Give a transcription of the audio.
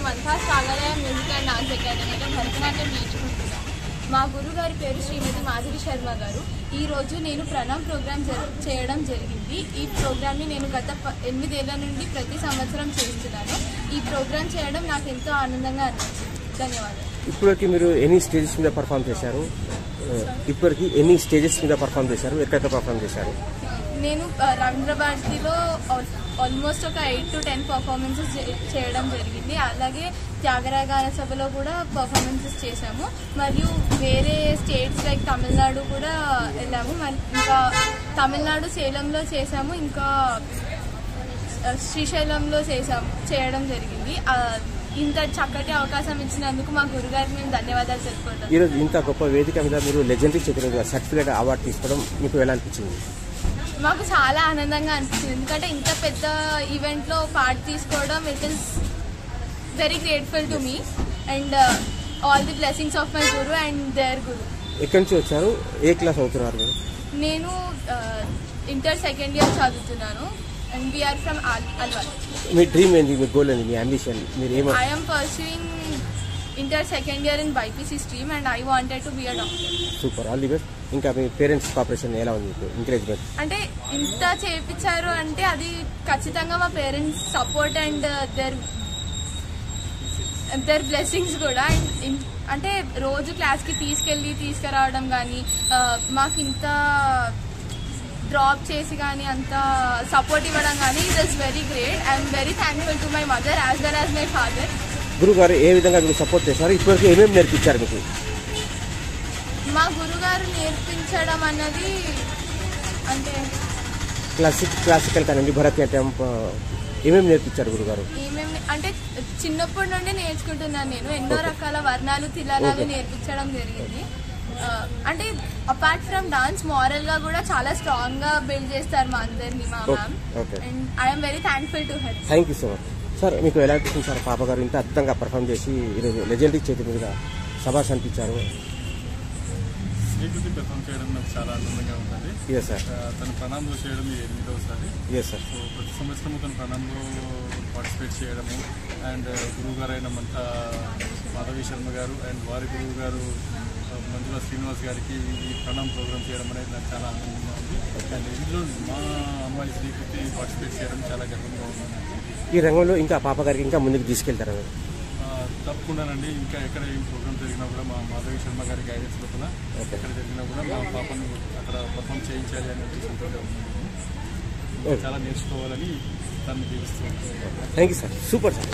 మంతాస్ రాగాలయ music and dance అకాడమీలో భరతనాట్యం నేర్చుకుంటున్నాను. మా గురుగారి పేరు శ్రీమతి మాధవి శర్మ గారు. ఈరోజు నేను ప్రణవ్ ప్రోగ్రామ్ చేయడం జరిగింది. ఈ ప్రోగ్రామ్ని నేను గత 8 ఏళ్ల నుండి ప్రతి సంవత్సరం చేస్తున్నాను. ఈ ప్రోగ్రామ్ చేయడం నాకు ఎంతో ఆనందంగా అనిపించింది. ధన్యవాదాలు. ఇప్పటికి మీరు ఎన్ని స్టేజెస్ మీద పర్ఫామ్ చేశారు? ఇప్పటికి ఎన్ని స్టేజెస్ మీద పర్ఫామ్ చేశారు? ఎక్కడ పర్ఫామ్ చేశారు? నేను రవీంద్ర భారతిలో ఆల్మోస్ట్ ఒక 8 to 10 పర్ఫార్మెన్సెస్ చేయడం జరిగింది. అలాగే త్యాగరాయ గాన సభలో కూడా పర్ఫార్మెన్సెస్ చేశాము. మరియు వేరే స్టేట్స్ లైక్ తమిళనాడు కూడా వెళ్ళాము. ఇంకా తమిళనాడు సేలంలో చేశాము, ఇంకా శ్రీశైలంలో చేయడం జరిగింది. ఇంత చక్కటి అవకాశం ఇచ్చినందుకు మా గురుగారికి మేము ధన్యవాదాలు తెలుపుకుంటాం. ఈరోజు ఇంత గొప్ప వేదిక మీద మీరు లెజెండరీ చతురంగ సర్టిఫికేట్ అవార్డు తీసుకోవడం మీకు ఎలా అనిపించింది? మాకు చాలా ఆనందంగా అనిపించింది. ఎందుకంటే ఇంత పెద్ద ఈవెంట్లో పార్ట్ తీసుకోవడం it is very grateful to me and all the blessings of my guru and their guru. ఎక్కడి నుంచి వచ్చారు? ఏ క్లాస్ అవుతున్నారు మీరు? నేను ఇంటర్ సెకండ్ ఇయర్ చదువుతున్నాను అండ్ వీఆర్ ఫ్రమ్ అల్వాల్. మీ డ్రీమ్ ఏంటి? మీ గోల్ ఏంటి? మీ అంబిషన్? మీరు ఏమో I am pursuing inter second year in BiPC stream and I wanted to be a doctor. Super, all the best. ఇంకా మీ పేరెంట్స్ కోఆపరేషన్ ఎలా ఉంది? ఎంకరేజ్మెంట్ అంటే ఇంత చేయించారు అంటే అది ఖచ్చితంగా మా parents support and their blessings కూడా. అంటే రోజు క్లాస్కి తీసుకురావడం కానీ మాకు ఇంత డ్రాప్ చేసి కానీ అంత సపోర్ట్ ఇవ్వడం కానీ it is very great. I'm very thankful to my mother as well as my father. గురుగారు ఏ విధంగా మీకు సపోర్ట్ చేశారు? ఇప్పటివరకు ఏమేమి నేర్పించారు మీకు? మా గురుగారు నేర్పించడం అన్నది అంటే క్లాసికల్ కానివ్వండి, భరతనాట్యం ఏమేమి నేర్పించారు గురుగారు? అంటే చిన్నప్పటి నుండి నేర్చుకుంటున్నాను నేను. ఎన్నో రకాల వర్ణాలు తిలానాలు నేర్పించడం జరిగింది. అంటే అపార్ట్ ఫ్రమ్ డాన్స్ మారల్ గా కూడా చాలా స్ట్రాంగ్ గా బిల్డ్ చేస్తారు మా అందరినీ మా ma'am. And I'm very thankful to her. Thank you so much. Sir, మీకు ఎలా అనిపించింది సార్? పాప గారు ఇంత అద్భుతంగా పర్ఫామ్ చేసి ఈరోజు లెజెండరీ చేతి మీద శభాష్ అనిపించారు. శ్రీకృతి పెర్ఫామ్ చేయడం నాకు చాలా ఆనందంగా ఉంటుంది. Yes sir. తన ప్రణాంలో చేయడం ఇది 8వసారి. Yes sir. సో ప్రతి సంవత్సరం తన ప్రణాంలో పార్టిసిపేట్ చేయడము అండ్ గురువు గారు అయిన మాధవి శర్మ గారు అండ్ వారి గురువు గారు మంజుల శ్రీనివాస్ గారికి ఈ ప్రణాం ప్రోగ్రామ్ చేయడం అనేది నాకు చాలా ఆనందంగా ఉంది. అండ్ ఇందులో మా అమ్మాయి శ్రీకృతి పార్టిసిపేట్ చేయడం చాలా గర్వంగా ఉంది. ఈ రంగంలో ఇంకా పాప గారికి ఇంకా ముందుకు తీసుకెళ్తారా? తప్పకుండానండి. ఇంకా ఎక్కడ ఏం ప్రోగ్రామ్ జరిగినా కూడా మా మాధవి శర్మ గారి గైడెన్స్ లోపల ఎక్కడ జరిగినా కూడా మా పాపను అక్కడ పర్ఫామ్ చేయించాలి అనే ఉద్దేశంతో చాలా నేర్చుకోవాలని తను జీవిస్తూ ఉంటాను. Thank you sir. Super sir.